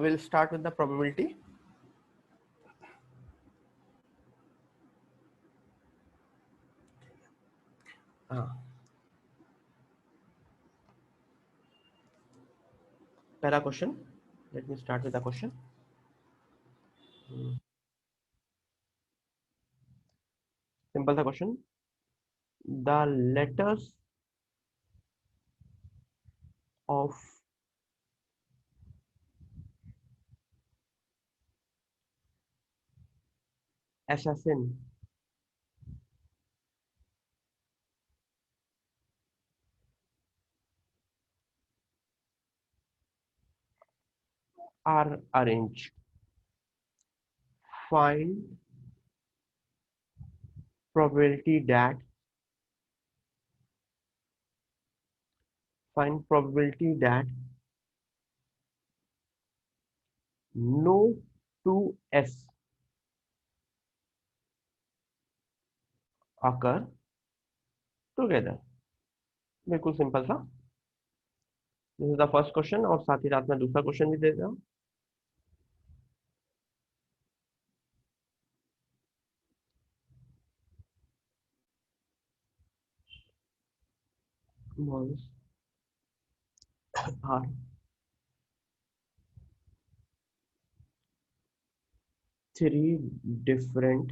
we'll start with the probability. पहला question, let me start with the question. Simple the question. The letters of assassin are arranged. Find probability that no two S occur together. बिल्कुल simple था. This is the first question और साथ ही साथ में दूसरा question भी दे रहा हूं. Balls are three different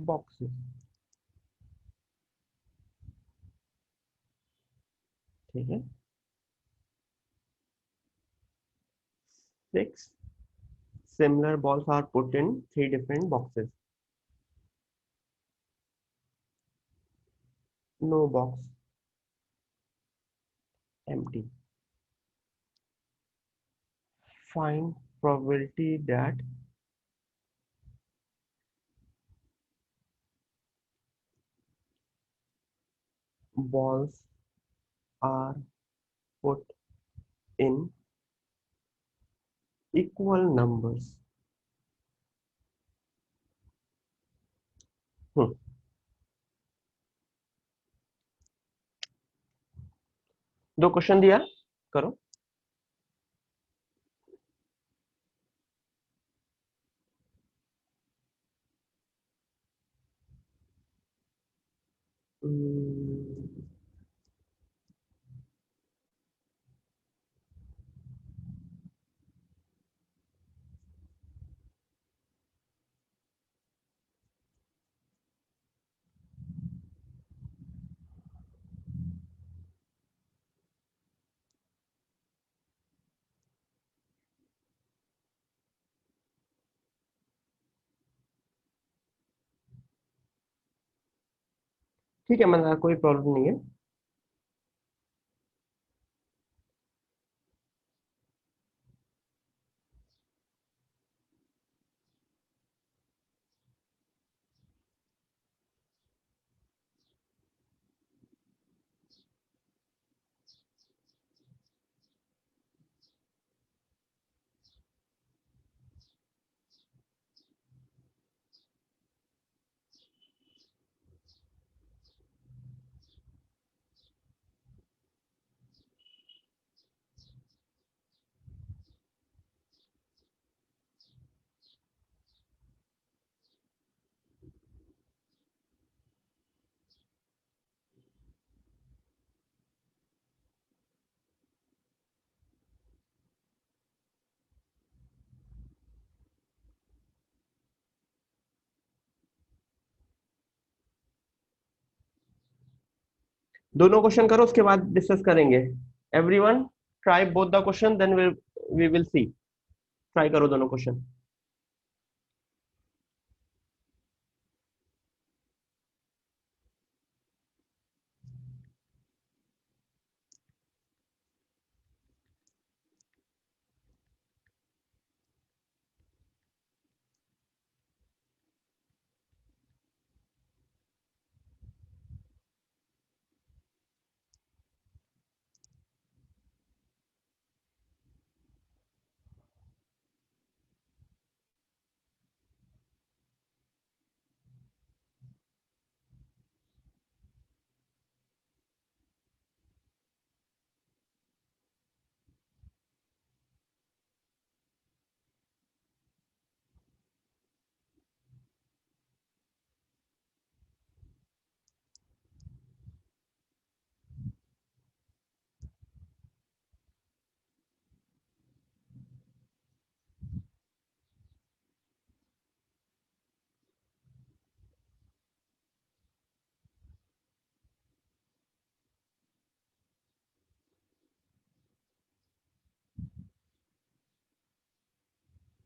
boxes. ठीक है. 6 similar balls are put in 3 different boxes. No box empty. Find probability that balls are put in equal numbers. दो क्वेश्चन दिया, करो. ठीक है, मतलब कोई प्रॉब्लम नहीं है. दोनों क्वेश्चन करो, उसके बाद डिस्कस करेंगे. Everyone try both the question, then we will see. Try करो दोनों क्वेश्चन.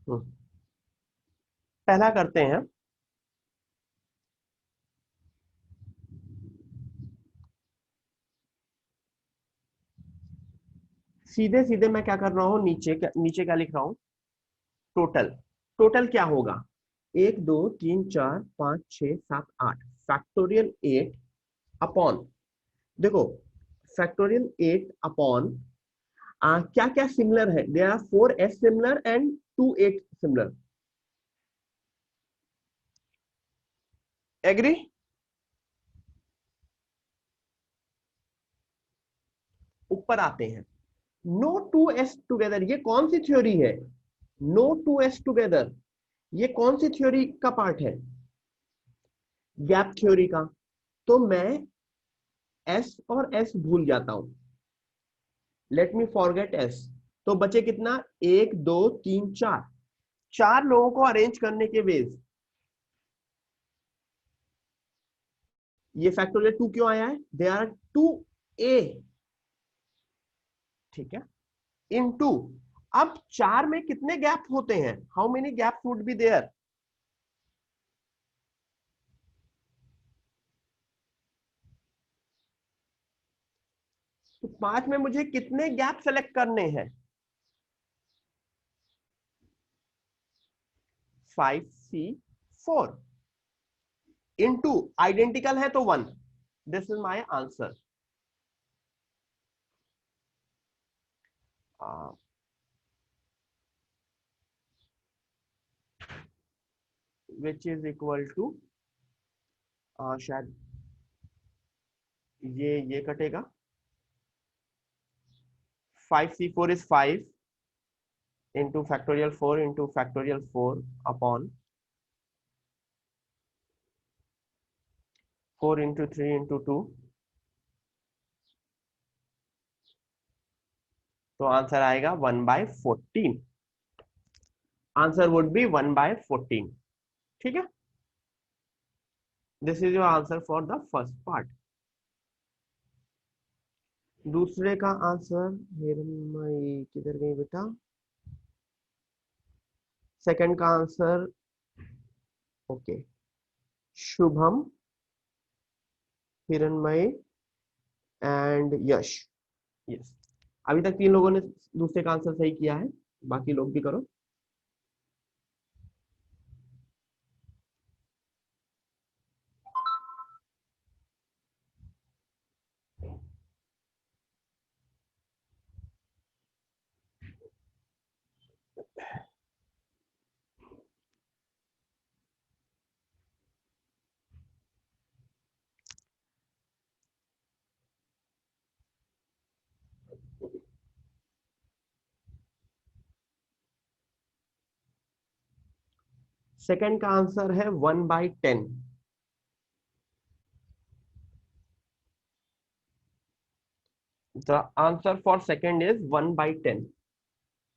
हम्म, पहला करते हैं। सीधे सीधे मैं क्या कर रहा हूं, नीचे क्या लिख रहा हूं, टोटल। टोटल क्या होगा, 1 2 3 4 5 6 7 8, फैक्टोरियल 8 अपॉन, देखो फैक्टोरियल 8 अपॉन क्या क्या सिमिलर है, there are 4s similar and 2 8 similar. Agree? ऊपर आते हैं। नो टू एस टुगेदर, ये कौन सी थ्योरी है, नो टू एस टुगेदर, ये कौन सी थ्योरी का पार्ट है, गैप थ्योरी का। तो मैं एस और एस भूल जाता हूं, लेट मी फॉरगेट एस। तो बचे कितना, 1 2 3 4, चार लोगों को अरेंज करने के बेस, ये फैक्टोरियल 2 क्यों आया है, दे आर 2a, ठीक है, इन टू। अब चार में कितने गैप होते हैं, how many gap would be there, तो 5 में मुझे कितने गैप सेलेक्ट करने हैं, 5c4 इनटू, आइडेंटिकल है तो 1, this is my answer, which is equal to, शायद ये कटेगा, 5c4 is 5 into factorial 4 into factorial 4 upon 4 into 3 into 2, तो आंसर आएगा 1/14, आंसर वुड बी 1/14, ठीक है। This is your answer for the first part. दूसरे का आंसर, हिरमई किधर गई बेटा, सेकंड का answer, okay, Shubham, Hiranmay and Yash, yes. अभी तक 3 लोगों ने दूसरे का आंसर सही किया है, बाकी लोग भी करो। सेकंड का आंसर है 1/10, the answer for second is 1/10,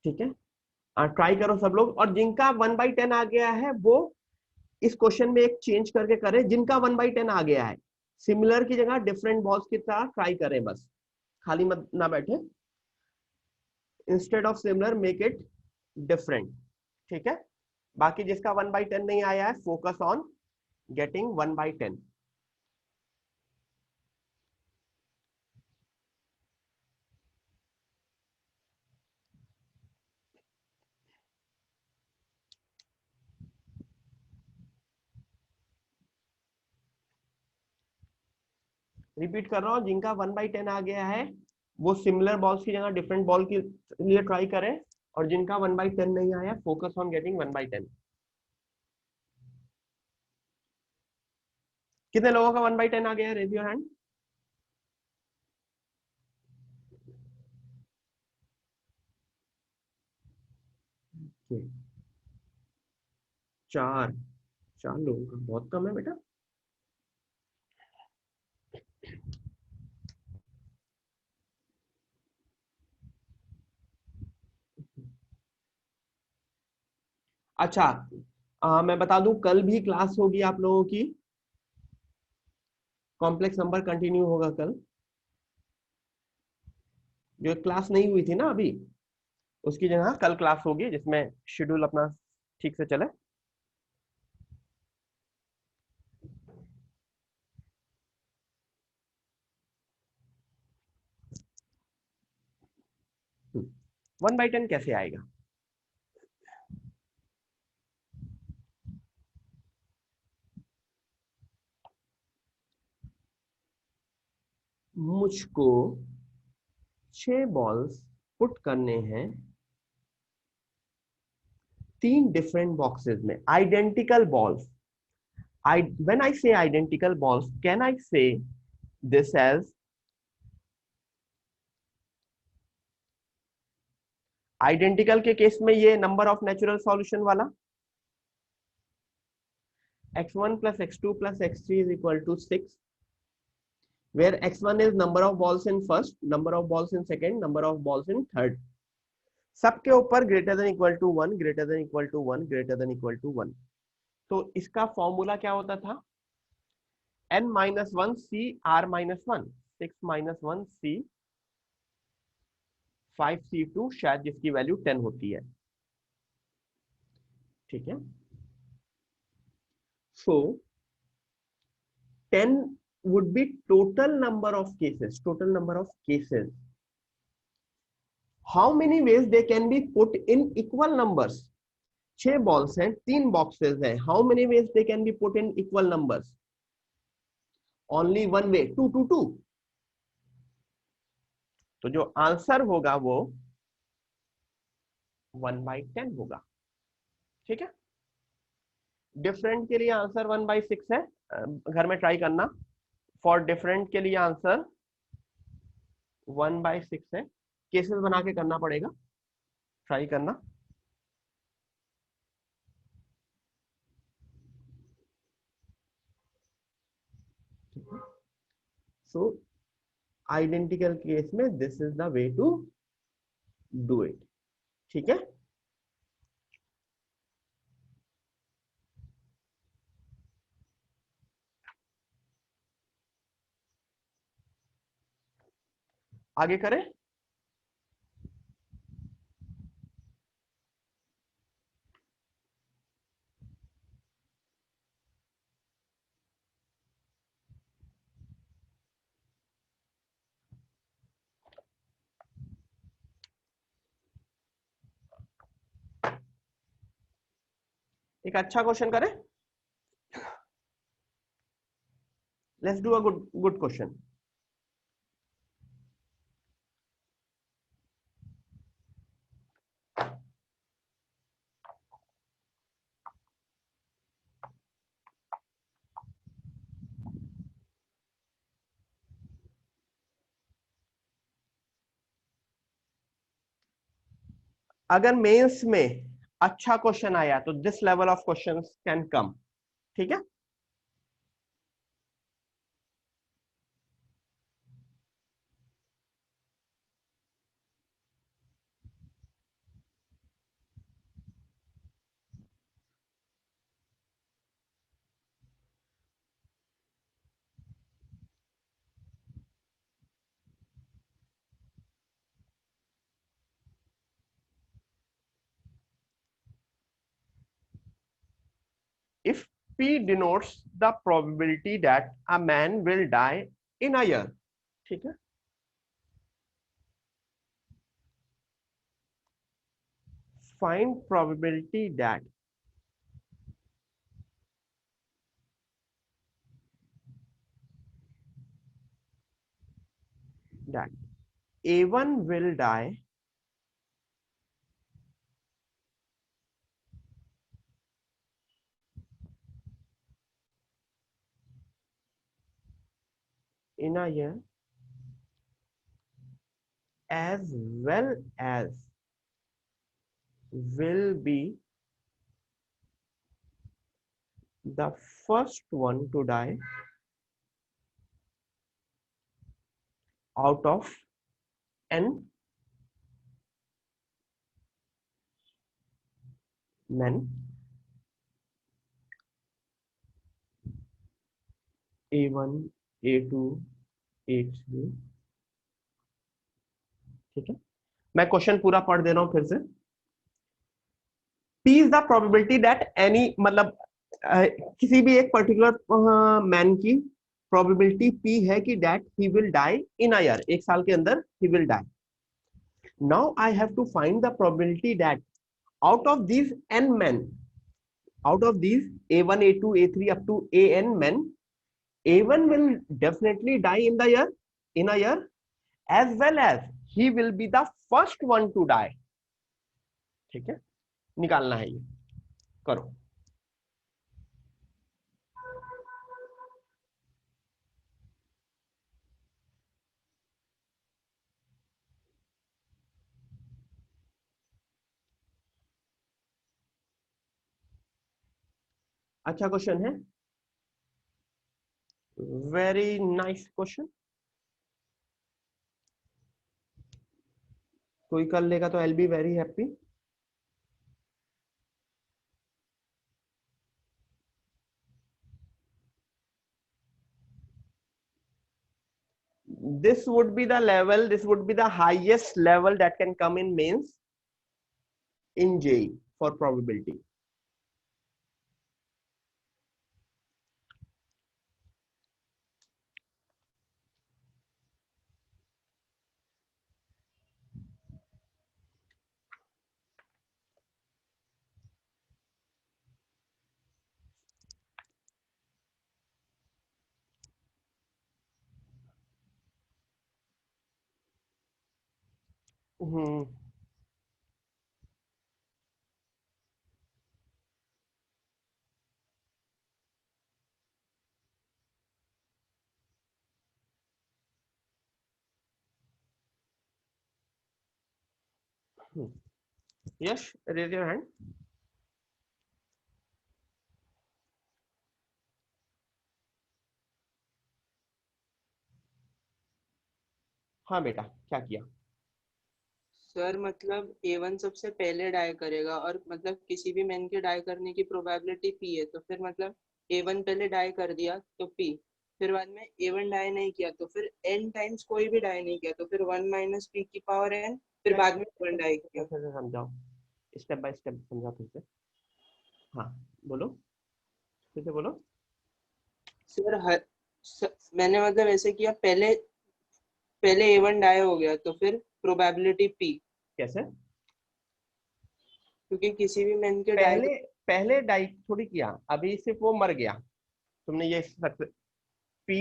ठीक है। ट्राई करो सब लोग, और जिनका 1/10 आ गया है वो इस क्वेश्चन में एक चेंज करके करें, जिनका 1/10 आ गया है सिमिलर की जगह डिफरेंट बॉल्स की तरह ट्राई करें, बस खाली मत ना बैठे, instead of similar make it different, ठीक है। बाकी जिसका 1/10 नहीं आया है फोकस ऑन गेटिंग 1/10। रिपीट कर रहा हूं, जिनका 1/10 आ गया है वो सिमिलर बॉल्स की जगह डिफरेंट बॉल के लिए ट्राई करें, और जिनका 1/10 नहीं आया फोकस ऑन गेटिंग 1/10। कितने लोगों का 1/10 आ गया है, रेज योर हैंड। चार, 4 लोगों का बहुत कम है बेटा। अच्छा, मैं बता दूं कल भी क्लास होगी आप लोगों की, कॉम्प्लेक्स नंबर कंटिन्यू होगा कल, जो क्लास नहीं हुई थी ना अभी, उसकी जगह कल क्लास होगी जिसमें शेड्यूल अपना ठीक से चले। वन बाई टेन कैसे आएगा? मुझको 6 बॉल्स पुट करने हैं 3 डिफरेंट बॉक्सेस में, identical balls. When I say identical balls, can I say this as identical के केस में ये नंबर ऑफ नेचुरल सॉल्यूशन वाला x1 plus x2 plus x3 is equal to 6, where x1 is number of balls in first, number of balls in second, number of balls in third, सबके ऊपर greater than equal to 1, greater than equal to 1, greater than equal to 1। तो इसका formula क्या होता था? n minus 1 c r minus 1, 6 minus 1 c 5c2, शायद जिसकी value 10 होती है। ठीक है, so 10 would be total number of cases, total number of cases. How many ways they can be put in equal numbers? 6 balls हैं, 3 boxes हैं, how many ways they can be put in equal numbers? Only one way, 2 2 2। तो जो answer होगा वो 1/10 होगा। ठीक है, different के लिए आंसर 1/6 है, घर में ट्राई करना। फॉर डिफरेंट के लिए आंसर 1/6 है, केसेस बना के करना पड़ेगा, ट्राई करना। सो आइडेंटिकल केस में this is the way to do it. ठीक है, आगे करें। एक अच्छा क्वेश्चन करें, let's do a good question. अगर मेंस में अच्छा क्वेश्चन आया तो this level of questions can come. ठीक है, if P denotes the probability that a man will die in a year। ठीक है, find probability that A1 will die in a year as well as will be the first one to die out of n men, A1 A2 A3। ठीक है, मैं question पूरा पढ़ दे रहा हूं फिर से। P is the probability that any, मतलब किसी भी एक पर्टिकुलर मैन की प्रोबेबिलिटी P है कि that he will die in a year, एक साल के अंदर he will die. Now I have to find the probability that out of these n men, out of these a1 a2 a3 up to an men, a1 will definitely die in the year, in a year, as well as he will be the first one to die। ठीक है, निकालना है ये, करो। अच्छा question है, very nice question. कोई कर लेगा तो I will be very happy. This would be the level, this would be the highest level that can come in mains in JEE for probability। Yash, raise your hand. हाँ बेटा, क्या किया? Sir मतलब A1 सबसे पहले डाई करेगा और मतलब किसी भी मैन के डाई करने की प्रोबेबिलिटी P है, तो फिर मतलब A1 पहले डाई कर दिया तो P, फिर बाद में A1 डाई नहीं किया तो फिर n टाइम्स कोई भी डाई नहीं किया तो फिर 1 माइनस P की पावर n, फिर बाद में 1 डाई किया। फिर से समझाओ, स्टेप बाय स्टेप समझाओ फिर से। हाँ बोलो, फिर से बोलो। सर मैंने मतलब ऐसे किया, पहले पहले A1 डाई हो गया तो फिर प्रोबेबिलिटी P, कैसे? क्योंकि किसी भी मैन के डाई पहले पहले डाई थोड़ी किया, अभी सिर्फ वो मर गया, तुमने ये पी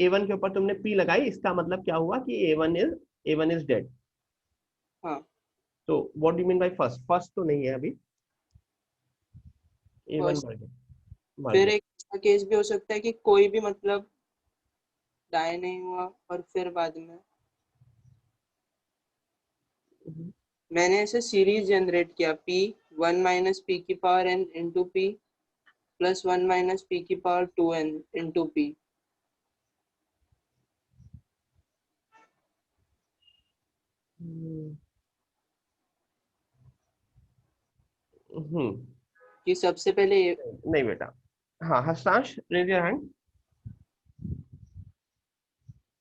A1 के ऊपर तुमने P लगाई, इसका मतलब क्या हुआ कि A1 इज डेड। हाँ, तो what do mean by first? First तो नहीं है अभी, A1 फर्स्ट। मर गया, मर फिर गया। एक केस भी हो सकता है कि कोई भी मतलब डाई नहीं हुआ और फिर बाद में मैंने ऐसे सीरीज जनरेट किया, P 1 माइनस P की power n into P plus 1 minus P की पावर 2n इंटू P। कि सबसे पहले नहीं बेटा। हाँ हर्षांश, रेज योर हैंड।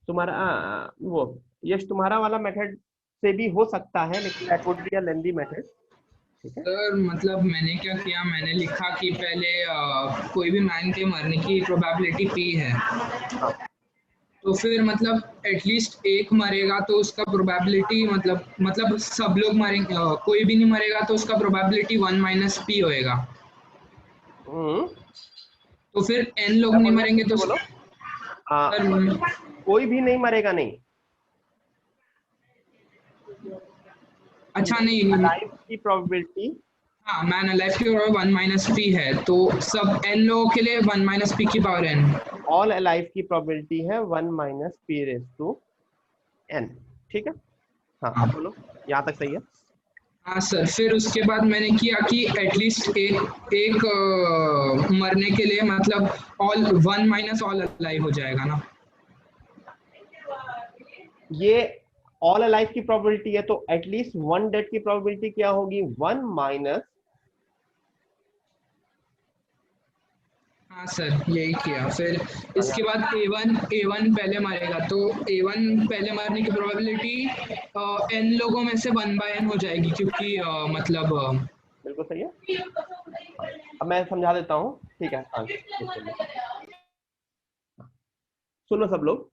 तुम्हारा वो यश, तुम्हारा वाला मेथड से भी हो सकता है, लेकिन that would be a lengthy method. ठीक है। सर मतलब मैंने क्या किया, मैंने लिखा कि पहले कोई भी मैन के मरने की प्रोबेबिलिटी P है, हाँ। तो फिर मतलब एटलीस्ट एक मरेगा तो उसका प्रोबेबिलिटी मतलब सब लोग मरेंगे, कोई भी नहीं मरेगा तो उसका प्रोबेबिलिटी 1 माइनस P होएगा। तो फिर n लोग क्या नहीं बोलना है मरेंगे फिर से तो बोलो। सर कोई भी नहीं मरेगा, नहीं, अच्छा नहीं, अलाइव की प्रोबेबिलिटी, हाँ मैन अलाइव की पावर 1 माइनस P है, तो सब n लोगों के लिए 1 माइनस P की पावर n। ऑल अलाइव की प्रोबेबिलिटी है 1 minus P raise to n। ठीक है। हाँ अब बोलो, यहाँ तक सही है। हाँ सर, फिर उसके बाद मैंने किया कि एटलीस्ट एक मरने के लिए मतलब ऑल 1 माइनस ऑल अलाइव हो जाएगा ना। ये ऑल अलाइव की प्रोबेबिलिटी है, तो एटलीस्ट वन डेथ की प्रोबेबिलिटी क्या होगी? 1 माइनस हाँ सर, यही किया। फिर हाँ, इसके बाद A1 पहले मारेगा, तो A1 पहले मारने की प्रोबेबिलिटी n लोगों में से 1/n हो जाएगी, क्योंकि मतलब बिल्कुल सही है। अब मैं समझा देता हूँ, ठीक है। हाँ, एक मिनट। सुनो सब लोग,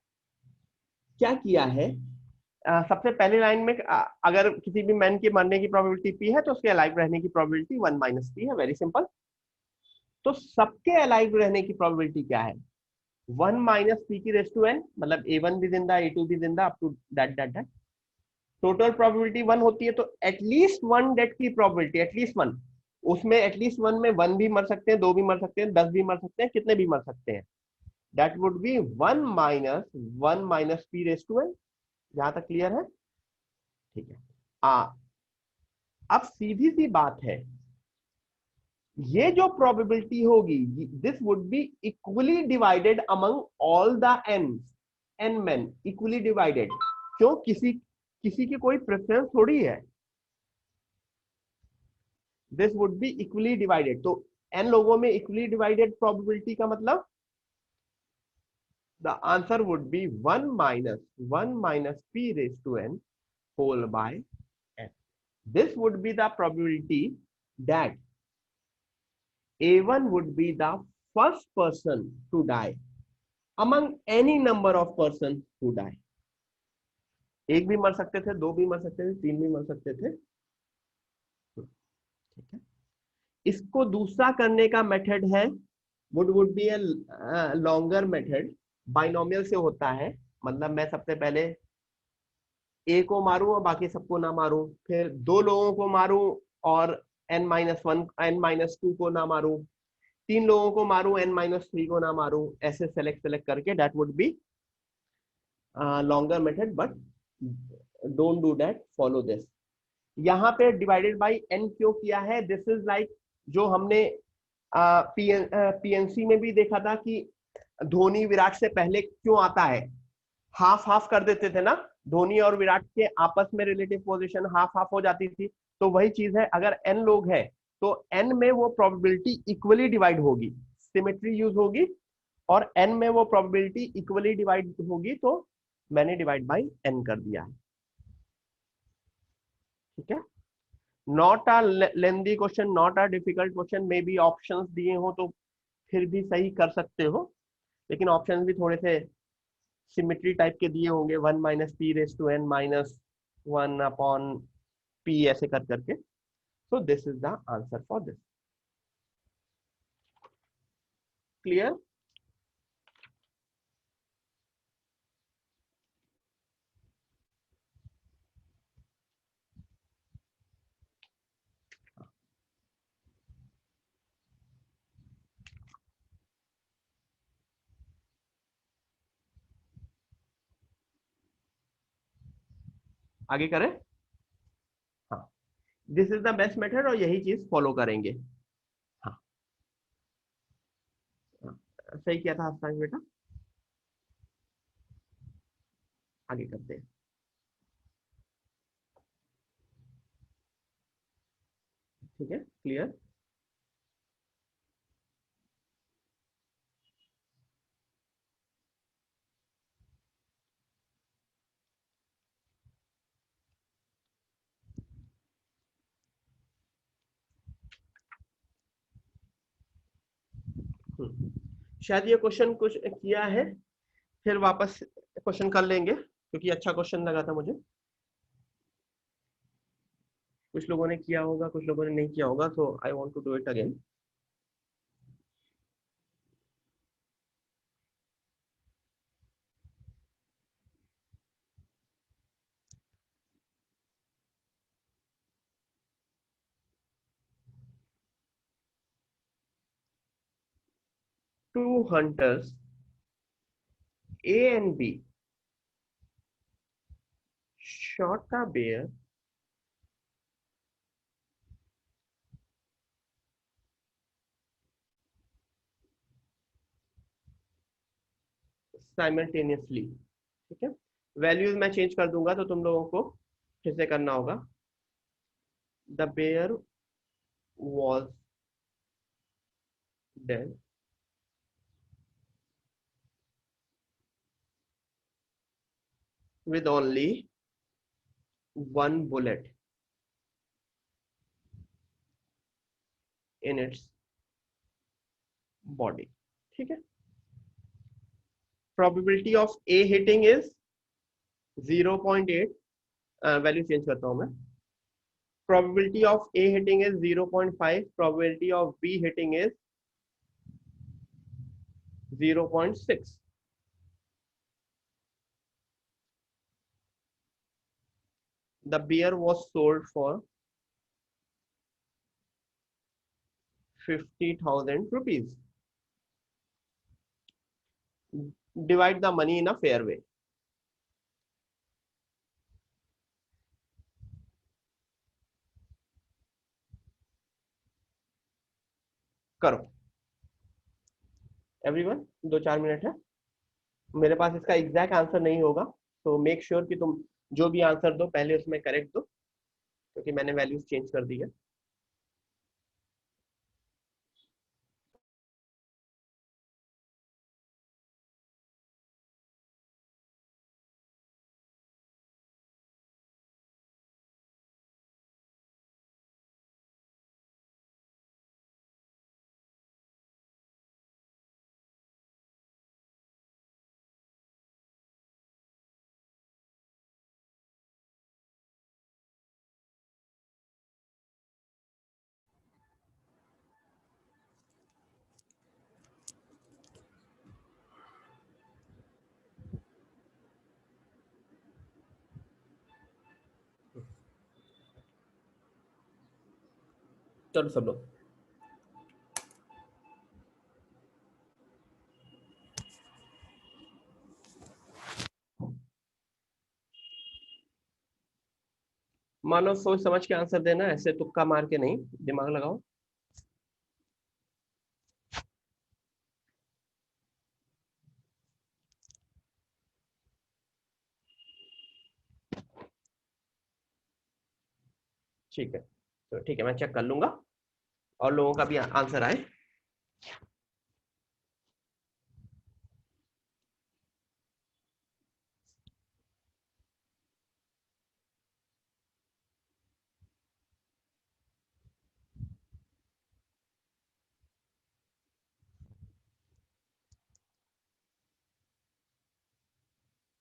क्या किया है, सबसे पहली लाइन में अगर किसी भी मैन के मरने की प्रोबेबिलिटी पी है तो उसके अलाइव रहने की प्रोबेबिलिटी 1 माइनस पी है। वेरी सिंपल। तो सबके अलाइव रहने की प्रोबेबिलिटी क्या है? 1 माइनस पी की रेस टू एन, मतलब A1 भी जिंदा, A2 भी जिंदा, up to that that that. Total probability 1 होती है, तो एटलीस्ट 1 डेथ की प्रोबेबिलिटी, एटलीस्ट 1, उसमें एटलीस्ट 1 में 1 भी मर सकते हैं, 2 भी मर सकते हैं, 10 भी मर सकते हैं, कितने भी मर सकते हैं। That would be 1 minus P raise to N. यहां तक क्लियर है? ठीक है। अब सीधी सी बात है, ये जो प्रोबेबिलिटी होगी, this would be equally divided among all the N man, equally divided. क्यों? किसी की कोई प्रेफरेंस थोड़ी है। This would be equally divided, तो एन लोगों में इक्वली डिवाइडेड प्रोबेबिलिटी का मतलब the answer would be 1 minus P raise to N whole by N. This would be the probability that A1 would be the first person to die among any number of persons who die. एक भी मर सकते थे, 2 भी मर सकते थे, 3 भी मर सकते थे। ठीक है। इसको दूसरा करने का मेथड है, would be a longer method, binomial से होता है। मतलब मैं सबसे पहले ए को मारूं और बाकी सबको ना मारूं, फिर 2 लोगों को मारूं और n-1 n-2 को ना मारूं, 3 लोगों को मारूं, n-3 को ना मारूं, ऐसे सेलेक्ट करके, that would B longer method, but don't do that, follow this. यहाँ पे डिवाइडेड बाय n क्यों किया है? दिस इज लाइक जो हमने पीएनसी में भी देखा था कि धोनी विराट से पहले क्यों आता है, हाफ हाफ कर देते थे ना, धोनी और विराट के आपस में रिलेटिव पोजीशन हाफ हाफ हो जाती थी। तो वही चीज है, अगर n लोग हैं तो n में वो प्रोबेबिलिटी इक्वली डिवाइड होगी, सिमेट्री यूज होगी, और n में वो प्रोबेबिलिटी इक्वली डिवाइड होगी, तो मैंने डिवाइड बाय n कर दिया है। ठीक है। Not a lengthy question, not a difficult question, may be options दिए हो तो फिर भी सही कर सकते हो, लेकिन ऑप्शंस भी थोड़े से सिमेट्री टाइप के दिए होंगे, 1 minus P raise to N minus 1 upon P, ऐसे कर करके। So this is the answer for this. Clear? आगे करें? हाँ, this is the best method और यही चीज फॉलो करेंगे। हाँ, सही किया था हस्तांश बेटा। आगे करते हैं। ठीक है, क्लियर? शायद ये क्वेश्चन कुछ किया है, फिर वापस क्वेश्चन कर लेंगे, क्योंकि अच्छा क्वेश्चन लगा था मुझे। कुछ लोगों ने किया होगा, कुछ लोगों ने नहीं किया होगा, तो I want to do it again. Two hunters, A and B, shot a bear simultaneously। ठीक है, वैल्यूज मैं चेंज कर दूंगा तो तुम लोगों को फिर से करना होगा। The bear was dead with only one bullet in its body. ठीक है, probability of A hitting is 0.8, value change करता हूं मैं, probability of A hitting is 0.5, probability of B hitting is 0.6. The beer was sold for 50,000 rupees. Divide the money in a fair way. करो everyone, 2-4 minute है, मेरे पास इसका exact answer नहीं होगा, तो मेक श्योर कि तुम जो भी आंसर दो पहले उसमें करेक्ट दो, क्योंकि मैंने वैल्यूज चेंज कर दी है। चलो सब लोग, मानो सोच समझ के आंसर देना, ऐसे तुक्का मार के नहीं, दिमाग लगाओ। ठीक है, तो ठीक है, मैं चेक कर लूंगा और लोगों का भी आंसर आए।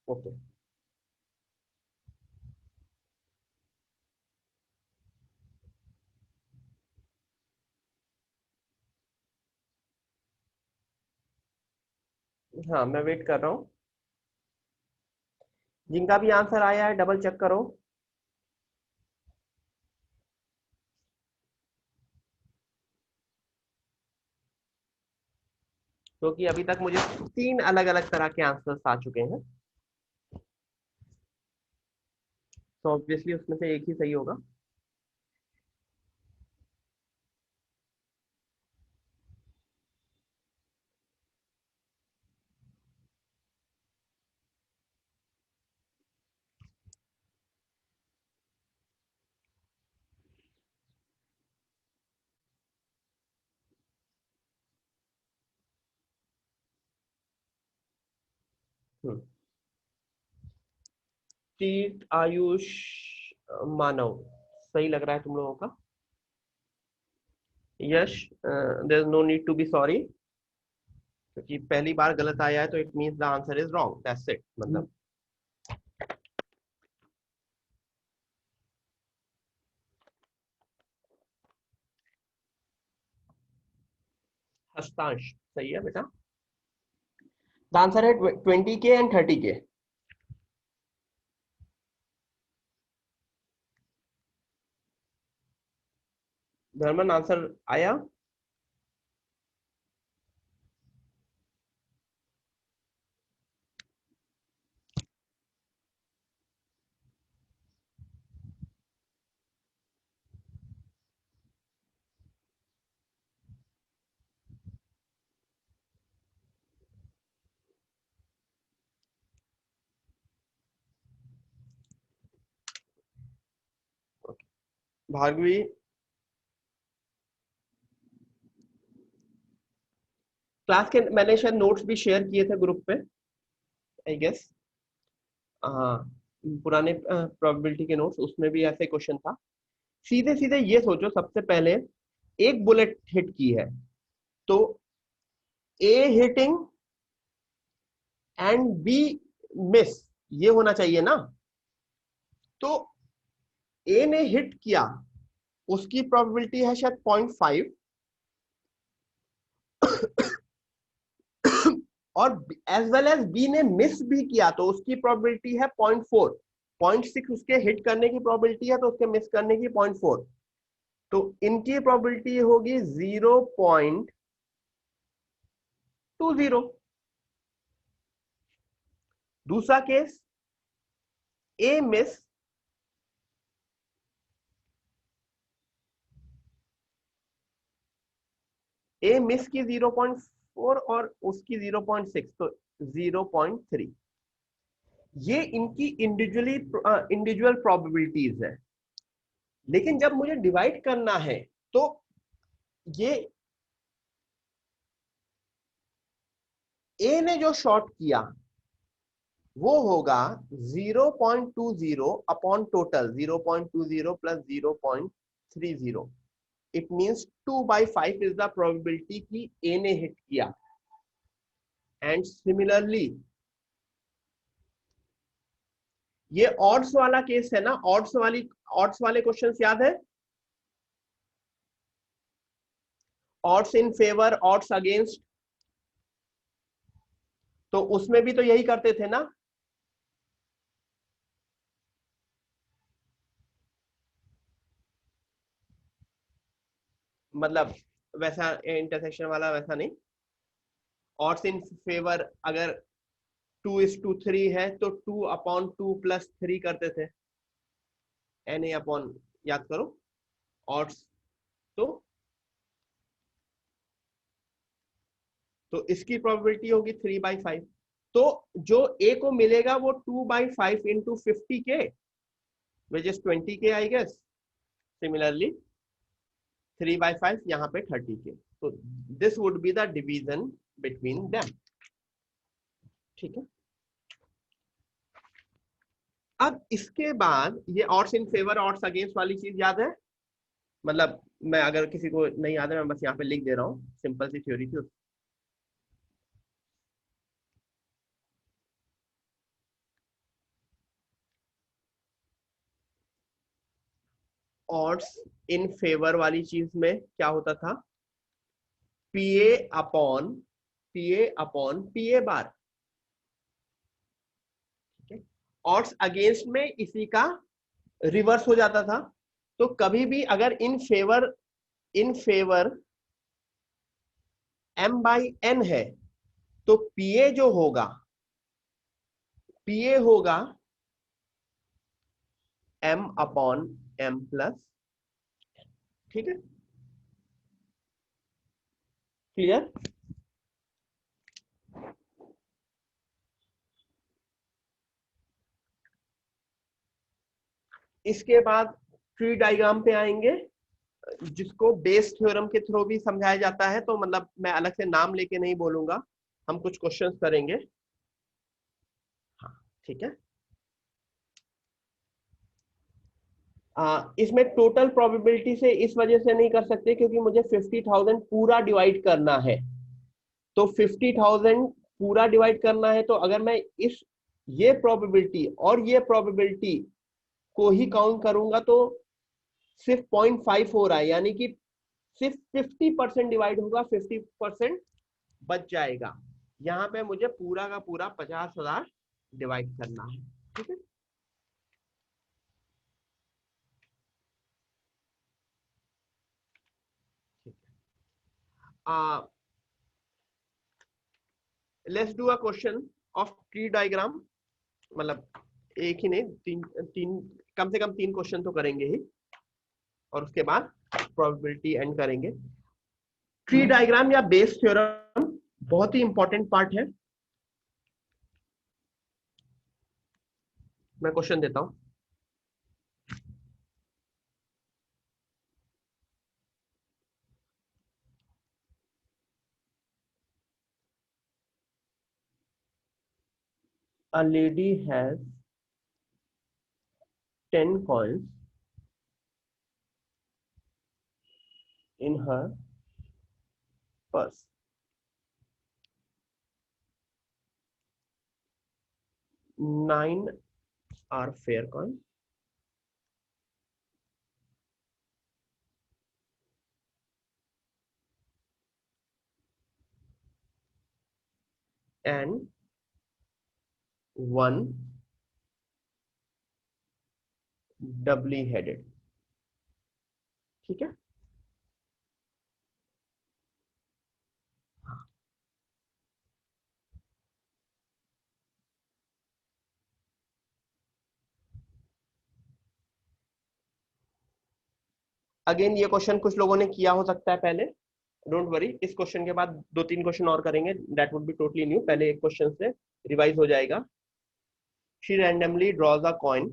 ओके, हाँ मैं वेट कर रहा हूँ, जिनका भी आंसर आया है डबल चेक करो। क्योंकि अभी तक मुझे 3 अलग अलग तरह के आंसर्स आ चुके हैं, तो ऑब्वियसली उसमें से एक ही सही होगा। चीत आयुष मानव, सही लग रहा है तुम लोगों का। Yash, there is no need to be sorry, क्योंकि पहली बार गलत आया है तो it means the answer is wrong, that's it. मतलब हस्तांश सही है बेटा, द आंसर है 20K एंड 30K। धर्मन आंसर आया? भार्गवी, क्लास के मैंने शायद नोट्स भी शेयर किए थे ग्रुप पे, आई गेस। हाँ, पुराने प्रोबेबिलिटी के नोट्स, उसमें भी ऐसे क्वेश्चन था। सीधे सीधे ये सोचो, सबसे पहले एक बुलेट हिट की है तो ए हिटिंग एंड बी मिस, ये होना चाहिए ना। तो ए ने हिट किया, उसकी प्रोबेबिलिटी है शायद 0.5 और एज वेल एज बी ने मिस भी किया तो उसकी प्रोबेबिलिटी है 0.4। 0.6 उसके हिट करने की प्रोबेबिलिटी है तो उसके मिस करने की 0.4, तो इनकी प्रोबेबिलिटी होगी 0.20। दूसरा केस, ए मिस, ए मिस की 0.4 और उसकी 0.6, तो 0.3। ये इनकी इंडिविजुअल प्रोबेबिलिटीज है। लेकिन जब मुझे डिवाइड करना है तो ये ए ने जो शॉट किया वो होगा 0.20 upon total 0.20 plus 0.30। It means 2/5 is the probability कि ए ने हिट किया। एंड सिमिलरली ये ऑड्स वाला केस है ना, ऑड्स वाले क्वेश्चंस याद है, odds in favour, odds against, तो उसमें भी तो यही करते थे ना। मतलब वैसा इंटरसेक्शन वाला वैसा नहीं, ऑड्स इन फेवर अगर 2:3 है तो 2/2 प्लस 3 करते थे, एन ए अपॉन, याद करो ऑड्स। तो इसकी प्रोबेबिलिटी होगी 3/5। तो जो ए को मिलेगा वो 2/5 into 50K which is 20K I guess. Similarly 3/5 यहाँ पे 30K। तो this would be the division between them. ठीक है, अब इसके बाद ये odds in favour odds against वाली चीज याद है? मतलब मैं अगर किसी को नहीं याद है मैं बस यहाँ पे लिख दे रहा हूँ, सिंपल सी थ्योरी थी। ऑड्स इन फेवर वाली चीज में क्या होता था, पीए अपॉन पीए बार। ऑड्स अगेंस्ट में इसी का रिवर्स हो जाता था। तो कभी भी अगर इन फेवर m/n है तो पीए जो होगा, पीए होगा m/m प्लस। ठीक है, क्लियर? इसके बाद ट्री डायग्राम पे आएंगे जिसको बेस थ्योरम के थ्रू भी समझाया जाता है, तो मतलब मैं अलग से नाम लेके नहीं बोलूंगा, हम कुछ क्वेश्चंस करेंगे। हाँ ठीक है। इसमें टोटल प्रोबेबिलिटी से इस वजह से नहीं कर सकते क्योंकि मुझे 50,000 पूरा डिवाइड करना है। तो 50,000 पूरा डिवाइड करना है तो अगर मैं इस ये प्रोबेबिलिटी और ये प्रोबेबिलिटी को ही काउंट करूंगा तो सिर्फ 0.5 हो रहा है, यानी कि सिर्फ 50% डिवाइड होगा, 50% बच जाएगा। यहाँ पे मुझे पूरा का पूरा 50,000 डिवाइड करना है। ठीक है, let's do a question of tree diagram. मतलब एक ही नहीं, तीन तीन कम से कम 3 क्वेश्चन तो करेंगे ही और उसके बाद प्रोबेबिलिटी एंड करेंगे। ट्री डायग्राम या बेस थ्योरम बहुत ही इंपॉर्टेंट पार्ट है। मैं क्वेश्चन देता हूं। A lady has 10 coins in her purse. Nine are fair coins. And one doubly headed. ठीक है, अगेन ये क्वेश्चन कुछ लोगों ने किया हो सकता है पहले, डोंट वरी, इस क्वेश्चन के बाद 2-3 क्वेश्चन और करेंगे, that would be totally new, पहले एक क्वेश्चन से रिवाइज हो जाएगा। She randomly draws a coin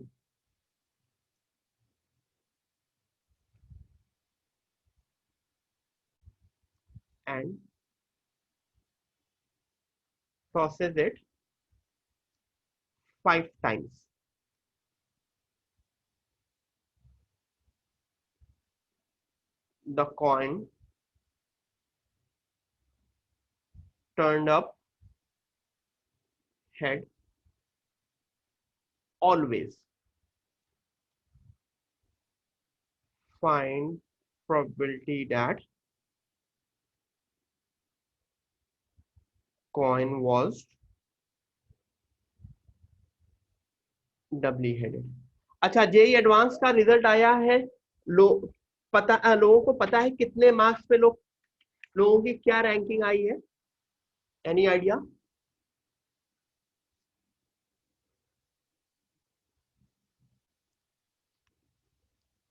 and tosses it 5 times. The coin turned up head always. Find probability that coin was doubly headed. अच्छा, जेई एडवांस का result आया है, लोगों को पता है कितने मार्क्स पे लोगों की क्या रैंकिंग आई है? Any idea?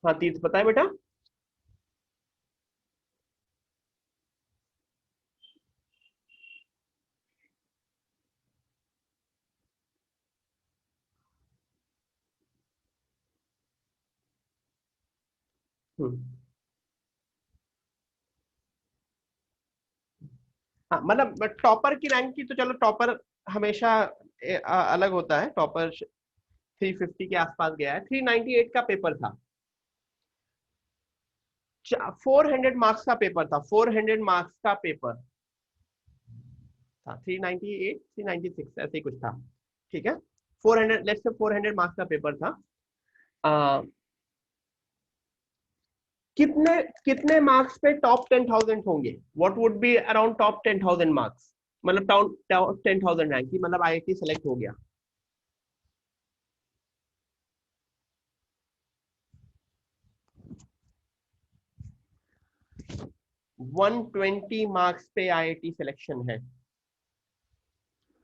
हाँ तीर्थ, पता है बेटा? हाँ मतलब टॉपर की रैंक की तो चलो, टॉपर हमेशा अलग होता है, टॉपर 350 के आसपास गया है, 398 का पेपर था, 400 मार्क्स का पेपर था, 400 मार्क्स का पेपर था, 398 396 ऐसे ही कुछ था, ठीक है, 400, लेट्स से 400 मार्क्स का पेपर था। कितने कितने मार्क्स पे टॉप 10,000 होंगे? What would be around top 10,000 marks, मतलब टॉप 10,000 रैंक की, मतलब आईआईटी सेलेक्ट हो गया। 120 मार्क्स पे आईआईटी सिलेक्शन है,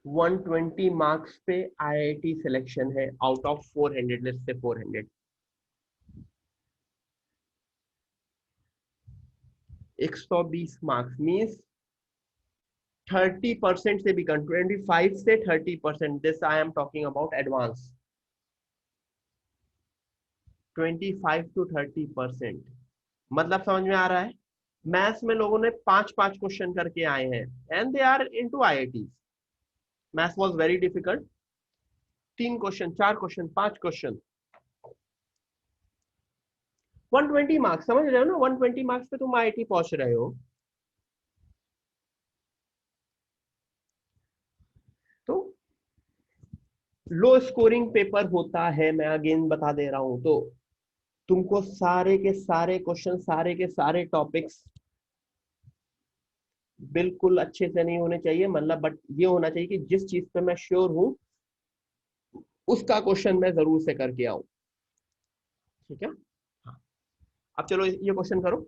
120 मार्क्स पे आईआईटी सिलेक्शन है out of 400, let's say 400, 120 marks means 30% से भी कम, 25 से 30%, this I am talking about advance, 25 to 30%, मतलब समझ में आ रहा है? मैथ्स में लोगों ने 5-5 क्वेश्चन करके आए हैं, and they are into IIT. Maths was very difficult, 3 question, 4 question, 5 question, 120 marks, समझ रहे हो ना? 120 मार्क्स पे तुम आईआईटी पहुंच रहे हो, तो लो स्कोरिंग पेपर होता है, मैं अगेन बता दे रहा हूं। तो तुमको सारे के सारे क्वेश्चन, सारे के सारे टॉपिक्स बिल्कुल अच्छे से नहीं होने चाहिए, मतलब बट ये होना चाहिए कि जिस चीज पे मैं श्योर हूं उसका क्वेश्चन मैं जरूर से करके आऊं, ठीक है? हाँ, अब चलो ये क्वेश्चन करो।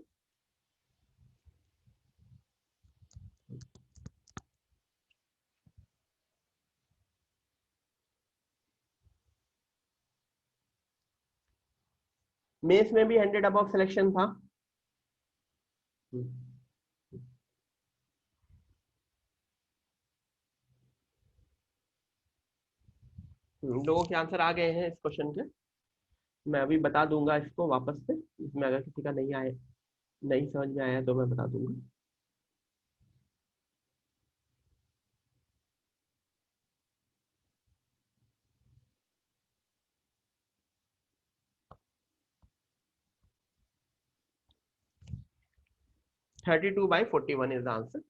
मेंस में भी 100 अबव सिलेक्शन था। लोगों के आंसर आ गए हैं इस क्वेश्चन के, मैं अभी बता दूंगा इसको वापस से, इसमें अगर किसी का नहीं आए, नहीं समझ में आया तो मैं बता दूंगा। 32/41 is the answer.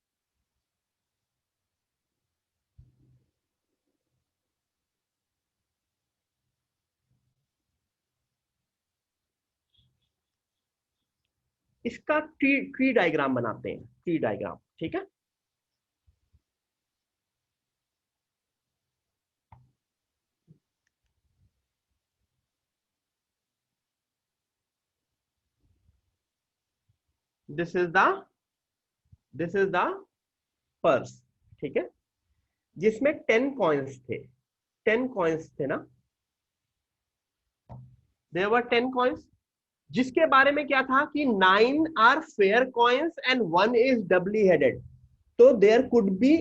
इसका ट्री डायग्राम बनाते हैं, ट्री डायग्राम, ठीक है। दिस इज द पर्स, ठीक है, जिसमें 10 कॉइन्स थे, 10 कॉइन्स थे ना, देयर वर 10 कॉइन्स, जिसके बारे में क्या था कि 9 are fair coins and 1 is doubly headed. तो there could be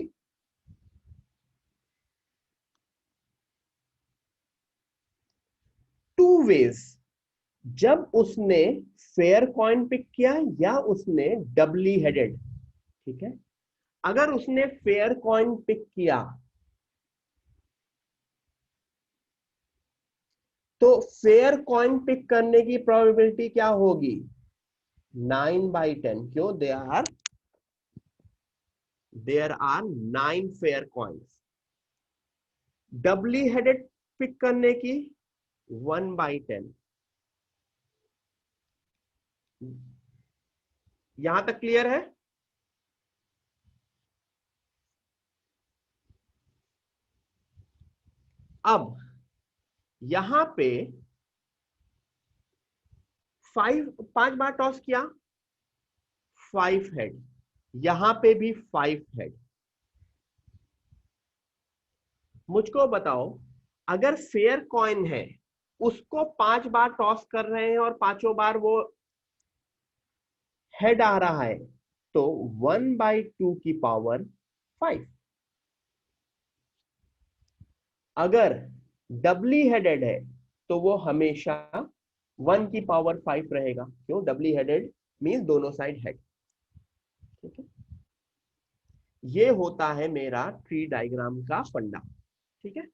two ways, जब उसने फेयर कॉइन पिक किया या उसने डबली हेडेड, ठीक है। अगर उसने फेयर कॉइन पिक किया तो फेयर कॉइन पिक करने की प्रोबेबिलिटी क्या होगी, 9/10। क्यों, there are 9 fair coins. Doubly headed pick करने की 1/10। यहां तक क्लियर है? अब यहां पे 5 बार टॉस किया, 5 हेड, यहां पे भी 5 हेड। मुझको बताओ, अगर फेयर कॉइन है, उसको 5 बार टॉस कर रहे हैं और 5 बार वो हेड आ रहा है, तो 1/2 की पावर 5। अगर डबली हेडेड है तो वो हमेशा 1 की पावर 5 रहेगा। क्यों, डबली हेडेड मीन्स दोनों साइड हेड, ठीक है। ये होता है मेरा ट्री डायग्राम का फंडा, ठीक है।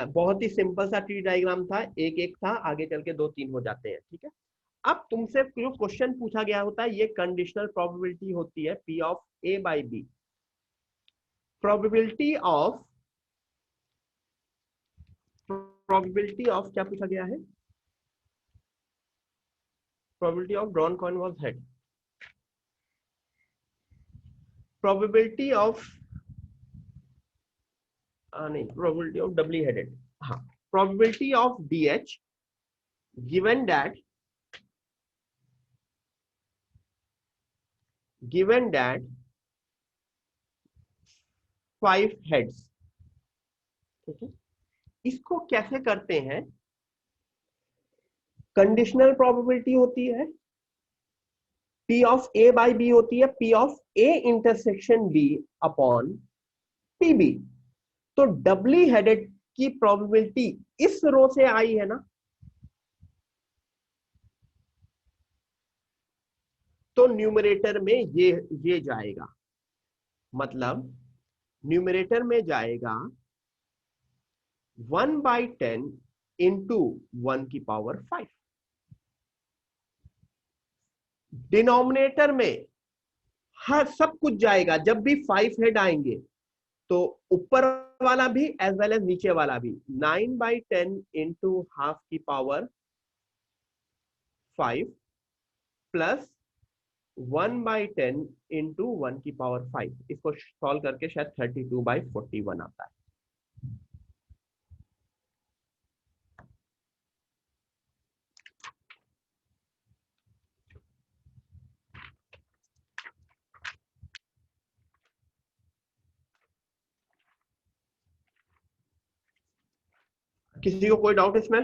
बहुत ही सिंपल सा ट्री डायग्राम था, एक एक था, आगे चल के 2-3 हो जाते हैं, ठीक है। अब तुमसे जो क्वेश्चन पूछा गया होता है, ये कंडीशनल प्रोबेबिलिटी होती है P of A/B। Probability of क्या पूछा गया है, probability of drawn coin was head, probability of नहीं, प्रोबेबिलिटी ऑफ डबली हेडेड, हाँ, probability of DH given that 5 heads, ठीक है। इसको कैसे करते हैं, कंडीशनल प्रोबेबिलिटी होती है, P ऑफ A/B होती है P of A intersection B upon PB। तो डबली हेडेड की प्रोबेबिलिटी इस रो से आई है ना, तो न्यूमरेटर में ये जाएगा, मतलब न्यूमरेटर में जाएगा 1/10 इंटू 1 की पावर 5। डिनोमिनेटर में हर सब कुछ जाएगा, जब भी 5 हेड आएंगे तो ऊपर वाला भी एज वेल एज नीचे वाला भी 9/10 इंटू हाफ की पावर 5 प्लस 1/10 इंटू 1 की पावर 5। इसको सॉल्व करके शायद 32/41 आता है। किसी को कोई डाउट इसमें?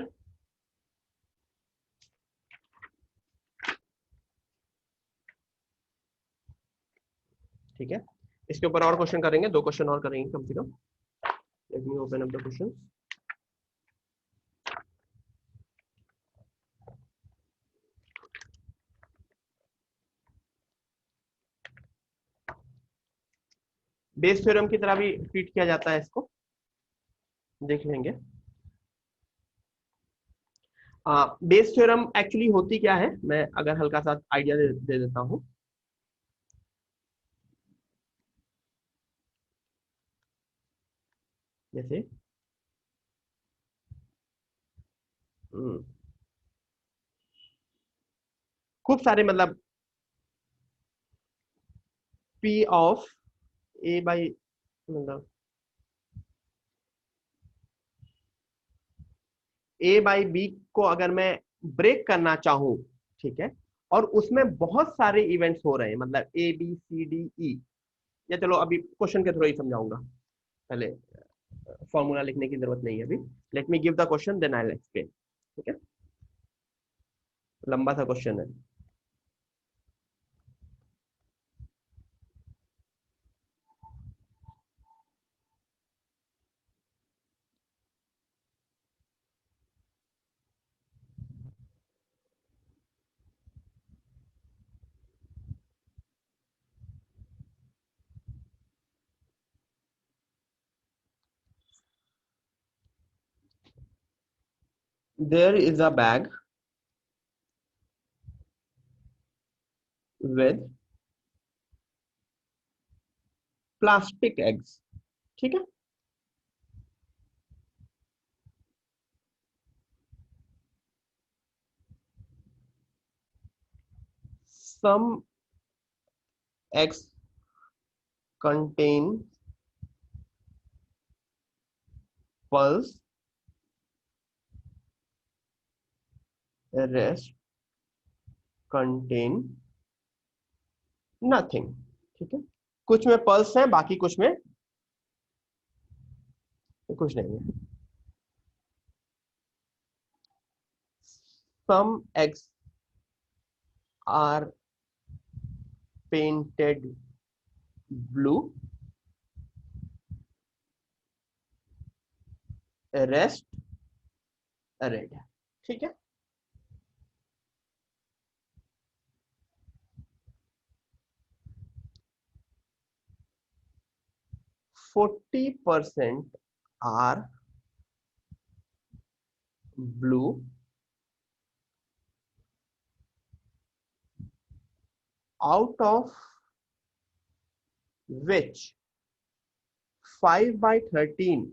ठीक है, इसके ऊपर और क्वेश्चन करेंगे, 2 क्वेश्चन और करेंगे कम से कम। Let me open up the question. Bayes theorem की तरह भी ट्रीट किया जाता है, इसको देख लेंगे। बेस थ्योरम एक्चुअली होती क्या है, मैं अगर हल्का सा आइडिया दे देता हूं। जैसे खूब सारे मतलब पी ऑफ ए बाई मतलब ए बाई बी को अगर मैं ब्रेक करना चाहूं, ठीक है, और उसमें बहुत सारे इवेंट्स हो रहे हैं, मतलब A B C D E, या चलो अभी क्वेश्चन के थ्रू ही समझाऊंगा, पहले फॉर्मूला लिखने की जरूरत नहीं है अभी। Let me give the question then I will explain. ठीक है, लंबा सा क्वेश्चन है। There is a bag with plastic eggs, ठीक है, some eggs contain pearls, the rest contain nothing, ठीक है, कुछ में पल्स है, बाकी कुछ में कुछ नहीं है। Some eggs are painted blue, rest red, ठीक है। 40% are blue, out of which 5/13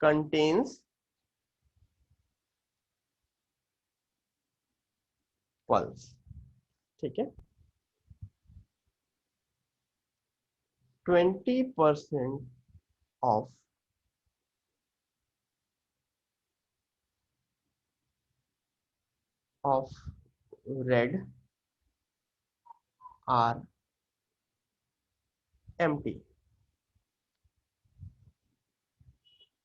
contains pulse, ठीक है। 20% of red are empty.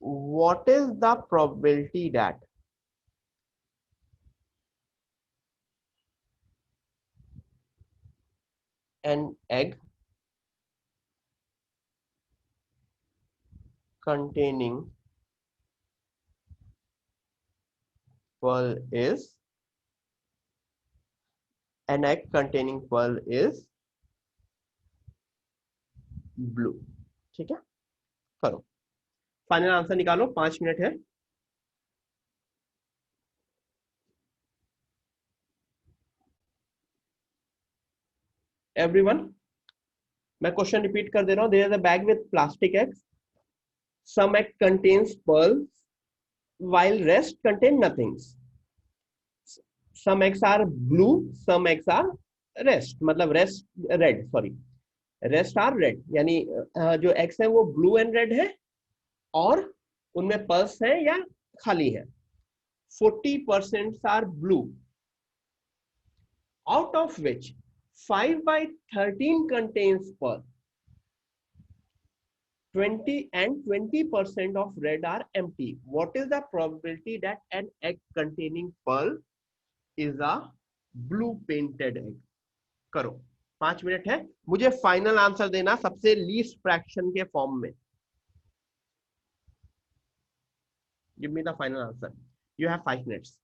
What is the probability that an egg containing pearl is blue, ठीक है। करो, फाइनल आंसर निकालो, 5 minute है। Everyone, मैं क्वेश्चन रिपीट कर दे रहा हूं। There is a bag with plastic eggs, some egg contains pearls while rest contain nothing. Some eggs are blue, some eggs are rest, मतलब rest red, sorry, rest are red, यानी जो eggs हैं वो blue and red है, और उनमें pulse है या खाली है। 40% are blue, out of which 5/13 contains pearl, 20% of red are empty. What is the probability that an egg containing pearl is a blue painted egg? करो, 5 मिनट है। मुझे फाइनल आंसर देना सबसे लीस्ट फ्रैक्शन के फॉर्म में। Give me the final answer, you have 5 minutes.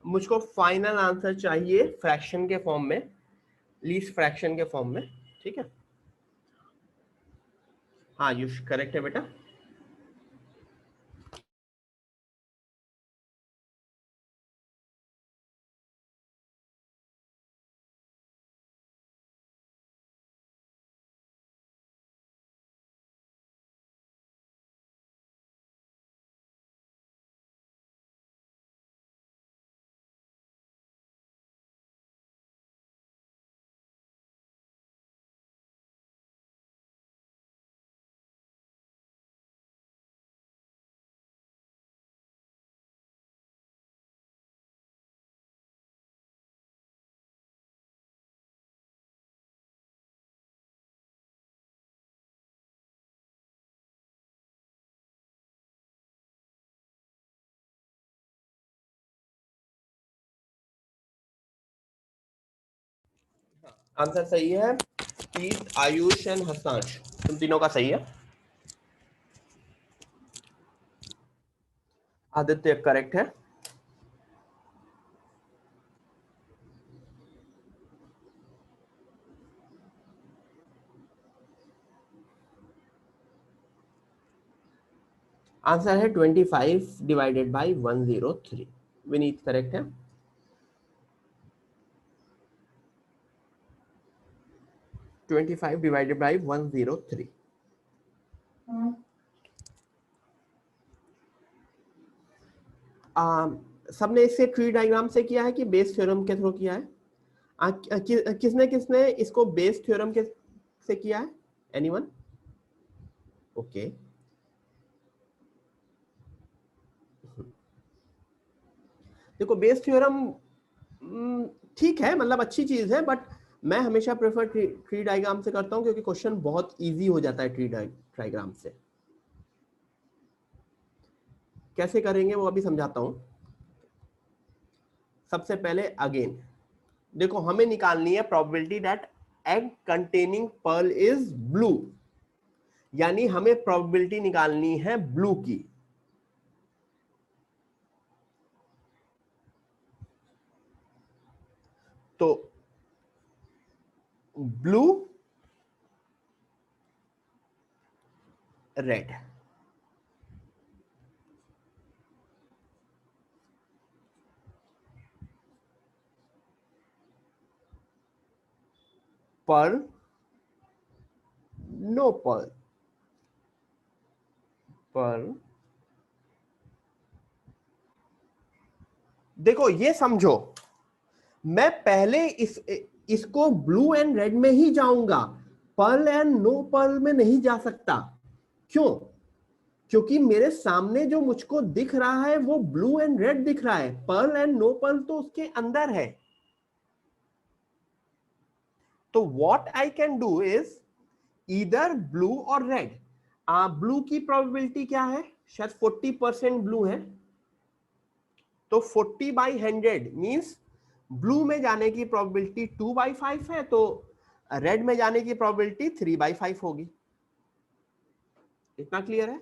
मुझको final answer चाहिए fraction के फॉर्म में, लीस्ट फ्रैक्शन के फॉर्म में, ठीक है। हाँ युष करेक्ट है बेटा। आंसर सही है, कीत, आयुष एंड हसांश, तुम तीनों का सही है। आदित्य करेक्ट है। आंसर है 25 डिवाइडेड बाई 103। विनीत करेक्ट है। Twenty 25 divided by 103। सबने इसे ट्री डायग्राम से किया है कि बेस थ्योरम के थ्रू किया है? किसने किसने इसको बेस थ्योरम के से किया है? एनीवन? ओके, देखो बेस थ्योरम ठीक है, मतलब अच्छी चीज है, बट मैं हमेशा प्रेफर ट्री डायग्राम से करता हूं क्योंकि क्वेश्चन बहुत इजी हो जाता है ट्री डायग्राम से। कैसे करेंगे वो अभी समझाता हूं। सबसे पहले अगेन देखो, हमें निकालनी है probability that egg containing pearl is blue, यानी हमें प्रोबेबिलिटी निकालनी है ब्लू की। तो blue, red, pearl, no pearl, pearl. देखो ये समझो, मैं पहले इसको ब्लू एंड रेड में ही जाऊंगा, पर्ल एंड नो पर्ल में नहीं जा सकता। क्यों? क्योंकि मेरे सामने जो मुझको दिख रहा है वो ब्लू एंड रेड दिख रहा है, पर्ल एंड नो पर्ल तो उसके अंदर है। तो what I can do is either blue और रेड। ब्लू की प्रोबेबिलिटी क्या है? शायद 40% ब्लू है, तो 40/100 मींस ब्लू में जाने की प्रोबेबिलिटी 2/5 है, तो रेड में जाने की प्रोबेबिलिटी 3/5 होगी। इतना क्लियर है?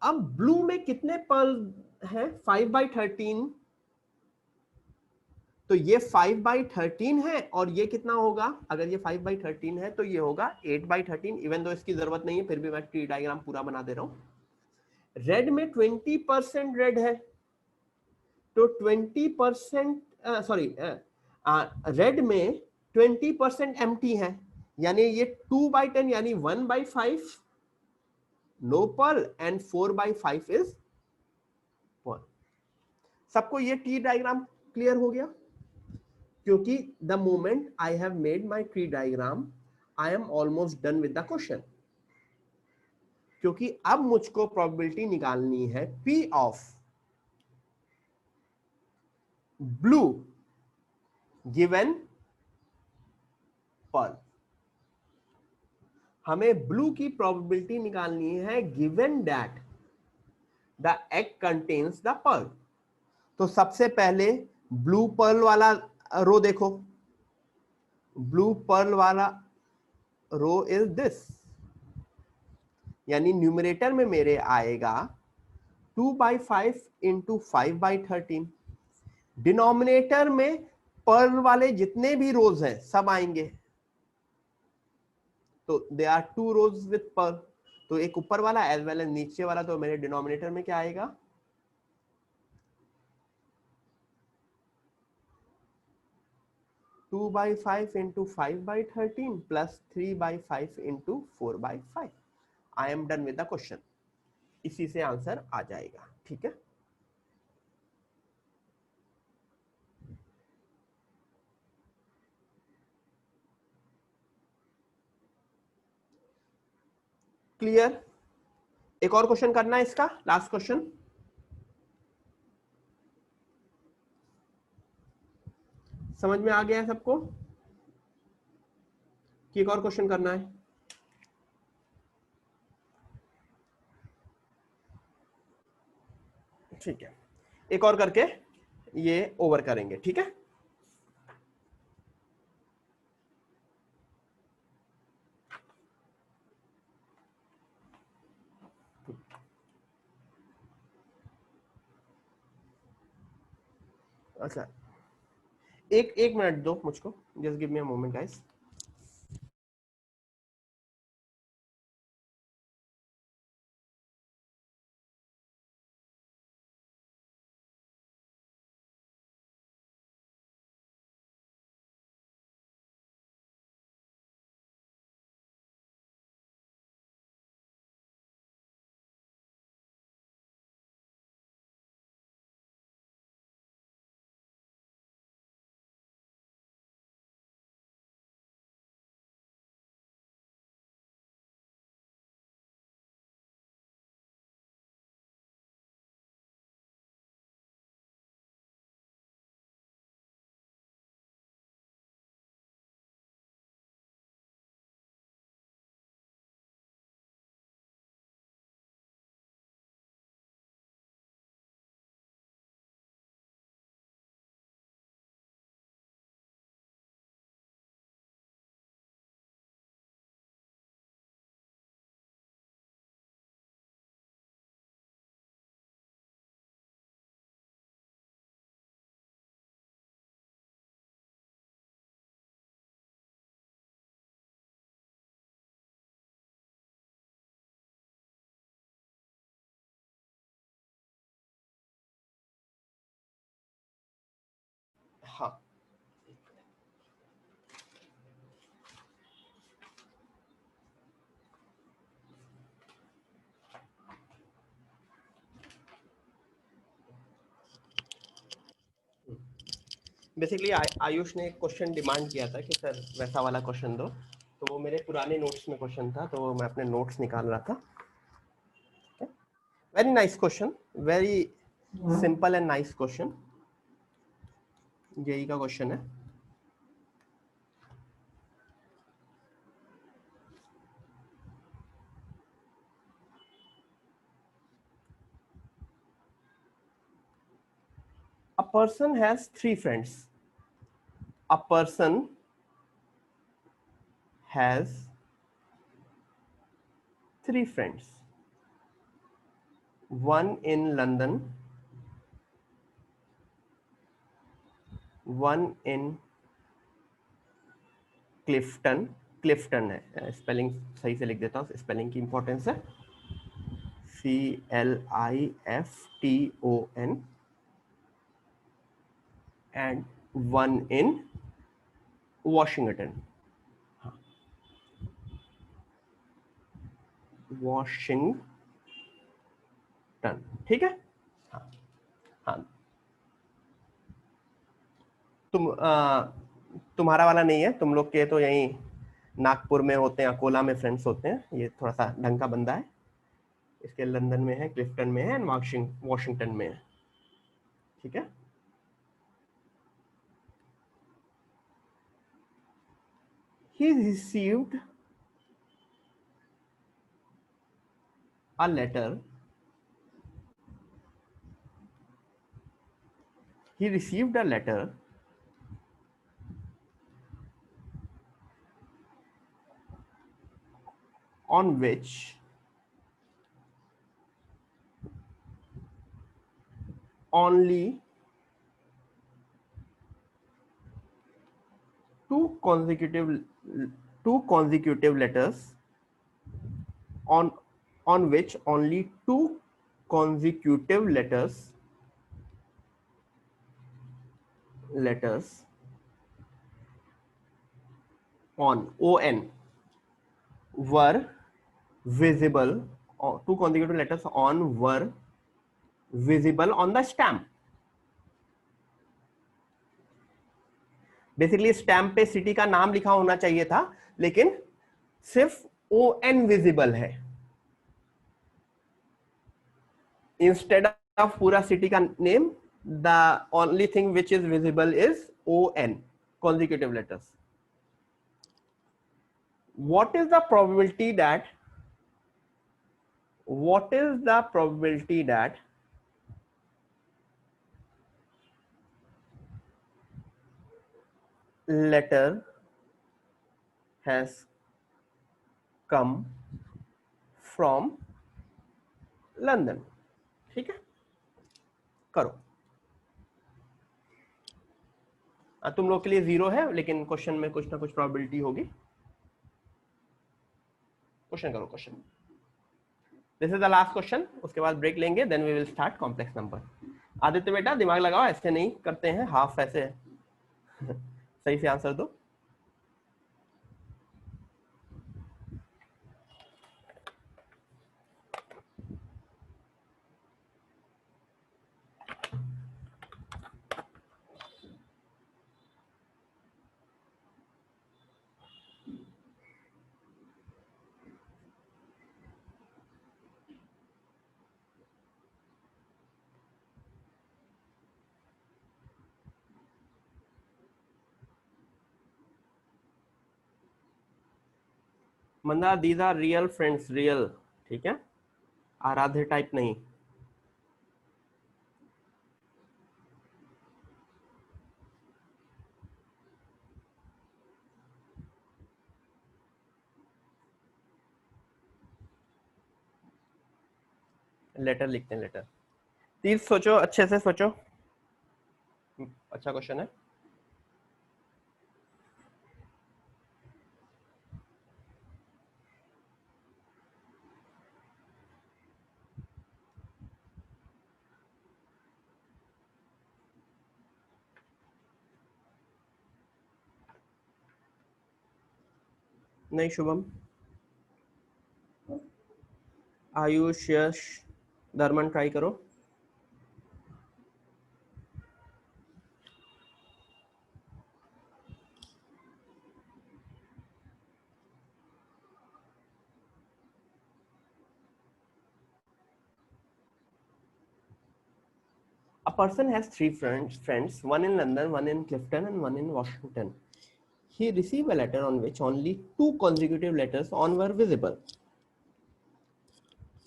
अब ब्लू में कितने पर्ल है? 5/13, तो ये 5/13 है, और ये कितना होगा? अगर ये 5/13 है तो ये होगा 8/13। इवन दो इसकी जरूरत नहीं है, फिर भी मैं ट्री डायग्राम पूरा बना दे रहा हूं। रेड में 20% रेड है, तो 20% सॉरी, रेड में 20% एम्प्टी है, यानी ये 2/10 यानी 1/5 no pearl and 4/5 is pearl. सबको ये ट्री डायग्राम क्लियर हो गया? क्योंकि the moment I have made my tree diagram I am almost done with the question, क्योंकि अब मुझको प्रोबेबिलिटी निकालनी है P of blue given pearl. हमें ब्लू की प्रोबेबिलिटी निकालनी है given that the egg contains the pearl. तो सबसे पहले ब्लू पर्ल वाला रो देखो, ब्लू पर्ल वाला रो इज दिस, यानी न्यूमरेटर में मेरे आएगा 2/5 इंटू 5/13, डिनोमिनेटर में पर वाले जितने भी रोज हैं सब आएंगे, तो they are two rows with पर, तो एक ऊपर वाला एज वेल एज नीचे वाला, तो मेरे डिनोमिनेटर में क्या आएगा, 2/5 into 5/13 plus 3/5 into 4/5. I am done with the question. इसी से आंसर आ जाएगा, ठीक है। क्लियर? एक और क्वेश्चन करना है इसका, लास्ट क्वेश्चन। समझ में आ गया है सबको कि एक और क्वेश्चन करना है? ठीक है, एक और करके ये ओवर करेंगे, ठीक है। अच्छा, एक मिनट दो मुझको, just give me a moment guys. हाँ, बेसिकली आयुष ने एक क्वेश्चन डिमांड किया था कि सर वैसा वाला क्वेश्चन दो, तो वो मेरे पुराने नोट्स में क्वेश्चन था, तो मैं अपने नोट्स निकाल रहा था। Very nice question, very simple and nice question, JEE का क्वेश्चन है। A person has 3 friends. A person has 3 friends. One in London, one in Clifton. Clifton है, स्पेलिंग सही से लिख देता हूँ, स्पेलिंग की इंपॉर्टेंस है। CLIFTON and one in Washington. Washington, ठीक है। हाँ, हाँ, तुम्हारा वाला नहीं है, तुम लोग के तो यहीं नागपुर में होते हैं, अकोला में फ्रेंड्स होते हैं, ये थोड़ा सा ढंग का बंदा है। इसके लंदन में है, क्लिफ्टन में है, वॉशिंगटन में है, ठीक है। He received a letter. He received a letter on which only two consecutive letters on which only two consecutive letters on were visible, or two consecutive letters on were visible on the stamp. Basically stamp पे city का नाम लिखा होना चाहिए था, लेकिन सिर्फ ON visible है, इंस्टेड ऑफ पूरा सिटी का name the only thing which is visible is ON, consecutive letters. What is the probability that letter has come from London? ठीक है, करो। तुम लोग के लिए 0 है, लेकिन क्वेश्चन में कुछ ना कुछ प्रोबेबिलिटी होगी। क्वेश्चन करो, question. This is the last question, उसके बाद ब्रेक लेंगे, then we will start complex number. Aditya बेटा दिमाग लगाओ, ऐसे नहीं करते हैं, हाफ ऐसे सही से आंसर दो। Manda, these are real friends, real, ठीक है, आराध्य टाइप नहीं। लेटर लिखते हैं, लेटर। तीस सोचो, अच्छे से सोचो, अच्छा क्वेश्चन है। नहीं शुभम, आयुष, यश, धर्मन ट्राई करो। A person has three friends, one in London, one in Clifton, and one in Washington. He received a letter on which only two consecutive letters on were visible.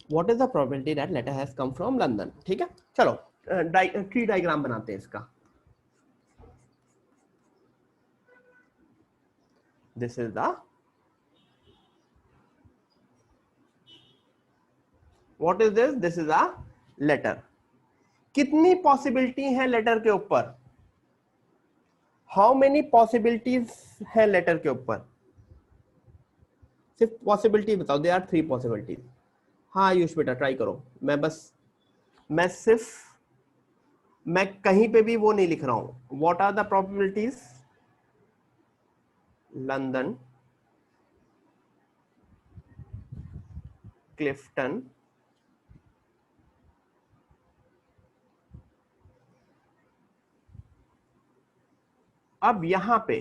What is the probability that letter has come from London? ठीक है, चलो tree diagram बनाते हैं इसका। This is the, what is this? This is a letter. कितनी possibility है letter के ऊपर? हाउ मेनी पॉसिबिलिटीज है लेटर के ऊपर? सिर्फ पॉसिबिलिटी बताओ। They are 3 possibilities. हाँ आयुष बेटा ट्राई करो। मैं कहीं पे भी वो नहीं लिख रहा हूं। What are the probabilities? London, Clifton, अब यहां पे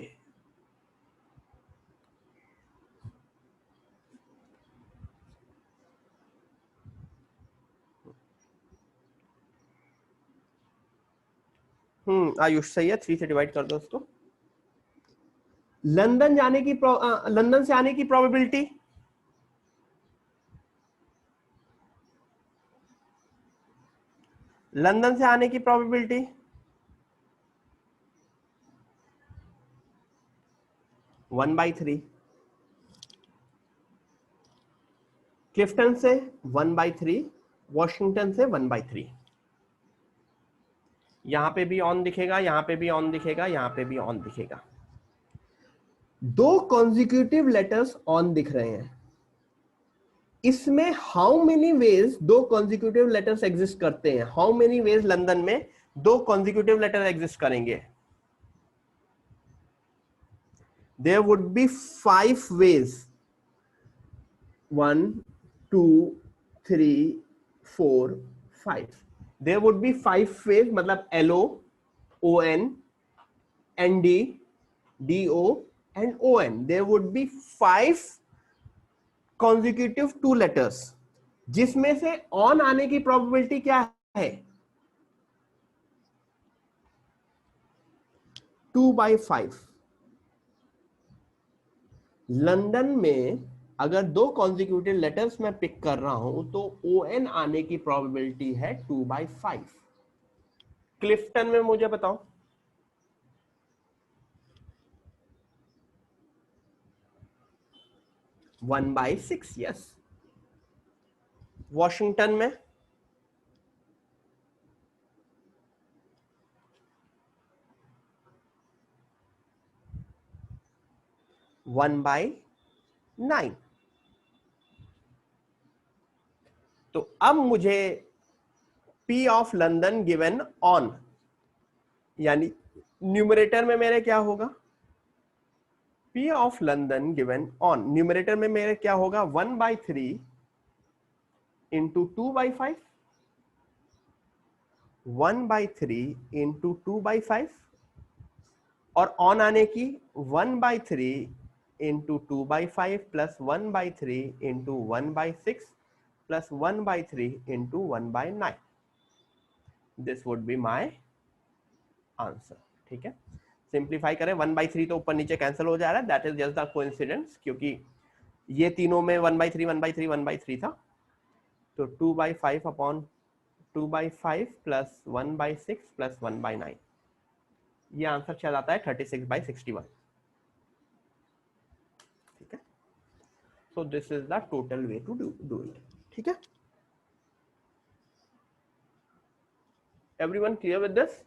आयुष सही है, 3 से डिवाइड कर दो उसको। लंदन जाने की लंदन से आने की प्रोबेबिलिटी, लंदन से आने की प्रोबेबिलिटी 1/3, क्लिफ्टन से 1/3, वॉशिंगटन से 1/3। यहां पे भी ऑन दिखेगा, यहां पे भी ऑन दिखेगा, यहां पे भी ऑन दिखेगा। दो कॉन्जिक्यूटिव लेटर्स ऑन दिख रहे हैं, इसमें हाउ मेनी वेज दो कॉन्जिक्यूटिव लेटर्स एग्जिस्ट करते हैं? हाउ मेनी वेज लंदन में दो कॉन्जिक्यूटिव लेटर एग्जिस्ट करेंगे? There would be 5 ways, 1 2 3 4 5। There would be 5 ways, मतलब LO ON ND DO and ON। There would be 5 consecutive 2 letters, जिसमें से on आने की प्रोबेबिलिटी क्या है? 2/5। लंदन में अगर दो कॉन्जिक्यूटिव लेटर्स मैं पिक कर रहा हूं तो ON आने की प्रोबेबिलिटी है 2/5। क्लिफ्टन में मुझे बताओ, वन बाई 6। यस। वॉशिंगटन में 1/9। तो अब मुझे P of London given on, यानी न्यूमरेटर में मेरे क्या होगा? P of London given on, numerator में मेरे क्या होगा? 1/3 इंटू 2/5, 1/3 इंटू 2/5, और ऑन आने की 1/3 into 2/5 plus 1/3 into 1/6 plus 1/3 into 1/9। This would be my answer. ठीक है, सिंप्लीफाई करें, 1/3 तो ऊपर नीचे कैंसिल हो जा रहा है, that is just the coincidence, क्योंकि ये तीनों में 1/3 1/3 1/3 था। तो 2/5 अपॉन 2/5 प्लस 1/6 प्लस 1/9, ये आंसर चल आता है 36/61। ठीक है, so this is the total way to do it. ठीक है, एवरीवन क्लियर विद दिस?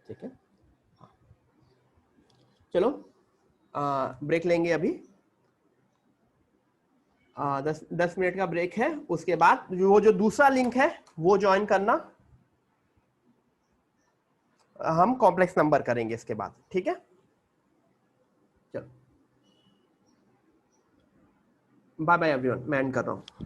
ठीक है, चलो ब्रेक लेंगे अभी। 10 मिनट का ब्रेक है, उसके बाद वो जो दूसरा लिंक है वो ज्वाइन करना, हम कॉम्प्लेक्स नंबर करेंगे इसके बाद। ठीक है, चलो बाय बाय एवरीवन, मैं एंड कर रहा हूं।